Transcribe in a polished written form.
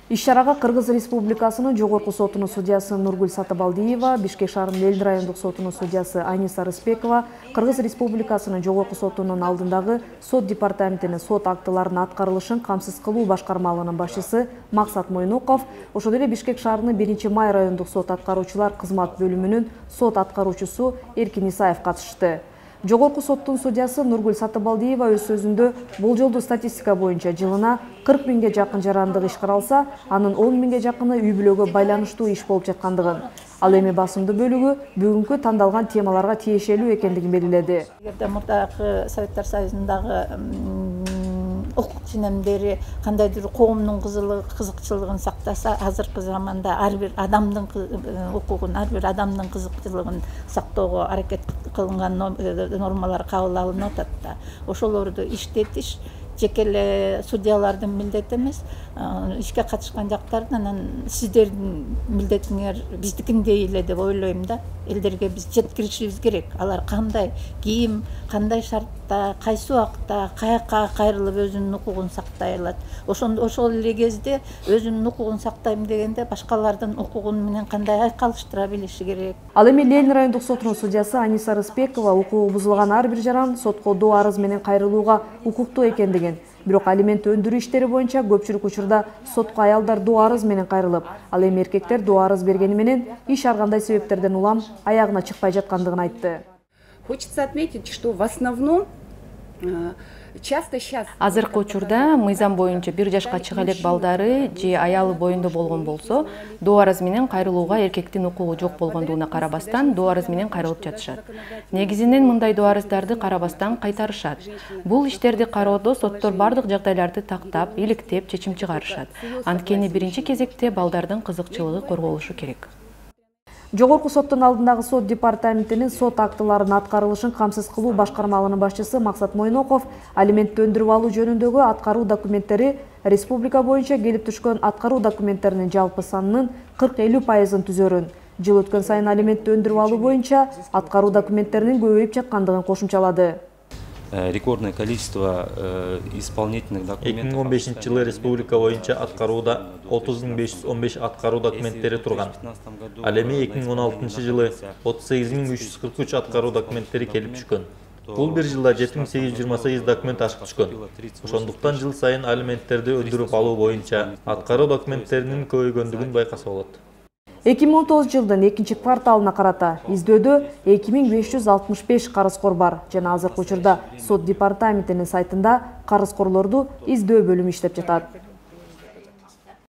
Иш-чарага Кыргыз Республикасынын Жогорку сотунун судьясы Нургүл Сатыбалдиева, Бишкек шаарынын Элдин райондук сотунун судьясы Аниса Рыспекова, Кыргыз Республикасынын Жогорку сотунун алдындагы сот департаментинин сот актыларынын аткарылышын камсыз кылуу башкармалыгынын башчысы Максат Мойноков, ошол эле Бишкек шаарынын 1-Май райондук сот аткаруучулар кызмат бөлүмүнүн сот аткаруучусу Эркин Исаев катышты. Жогорку соттун судьясы Нургүл Сатыбалдиева өз сөзүндө болжолдуу статистика боюнча жылына 40 миңге жакын жарандык иш каралса, анын 10 миңге жакыны үй бүлөгө байланыштуу иш болуп жаткандыгын, ал эми басымдуу бөлүгү бүгүнкү тандалган темаларга тиешелүү экендигин белгиледи. Эгерде мурдагы Советтер Союзундагы укук ченемдери кандайдыр коомдун кызыкчылыгын сактаса, азыркы заманда ар бир адамдын укугун, ар бир адамдын кызыкчылыгын сактоого аракет кылынган нормалар кабыл алынып атат да. Ошолорду иштетиш жеке эле судьялардын милдети эмес, ишке катышкан жактардын, анан сиздердин милдетиңер биздикиндей эле деп ойлойм да. Элдерге биз жеткиришибиз керек. Алар кандай кийим, кандай шартта, кайсы убакта, каяка кайрылып өзүнүн укугун сактай алат. Ошол эле кезде өзүнүн укугун сактайм дегенде башкалардын укугун менен кандай айкалыштыра билиши керек. Ал эми Элдин райондук сотунун судьясы Аниса Рыспекова укугу бузулган ар бир жаран сотко доо арыз менен кайрылууга укуктуу экендигин, бирок алимент өндүрүү иштери боюнча көпчүлүк учурда сотко аялдар доо арыз менен кайрылып, ал эми эркектер доо арыз бергени менен иш ар кандай себептерден улам аягына чыкпай жаткандыгын айтты. Хочется отметить, что в основном азыркы учурда мыйзам боюнча 1 жашка чыга элек балдары же аялы боюнда болгон болсо, доо арыз менен кайрылууга эркектин укугу жок болгондугуна карабастан доо арыз менен кайрылып жатышат. Негизинен мындай доо арыздарды карабастан кайтарышат. Бул иштерди кароодо соттор бардык жагдайларды тактап, иликтеп чечим чыгарышат. Анткени биринчи кезекте балдардын кызыкчылыгы корголушу керек. Жогорку соттун алдындагы сот департаментинин сот актыларынын аткарылышын камсыз кылуу башкармалыгынын башчысы Максат Мойноков алиментти өндүрүп алуу жөнүндөгү аткаруу документтери республика боюнча келип түшкөн аткаруу документтеринин жалпы санынын 40–50% түзөрүн, жыл өткөн сайын алиментти өндүрүп алуу боюнча аткаруу документтеринин көбөйүп жаткандыгын кошумчалады. Рекордное количество исполнительных документов. 2015 жылы республика боюнча аткарууда 30.515 аткаруу документтери турган. Ал эми 2016 жылы 38.343 аткаруу документтери келип түшкөн. Бул бир жылда 7828 документ ашып түшкөн. Ошондуктан жыл сайын алименттерди өндүрүп алуу боюнча аткаруу документтеринин көбөйгөндүгүн байкаса болот. 2019 жылдын 2-кварталына карата издөөдө 2565 карызкор бар жана азыркы учурда сот департаментинин сайтында карызкорлорду издөө бөлүмү иштеп жатат.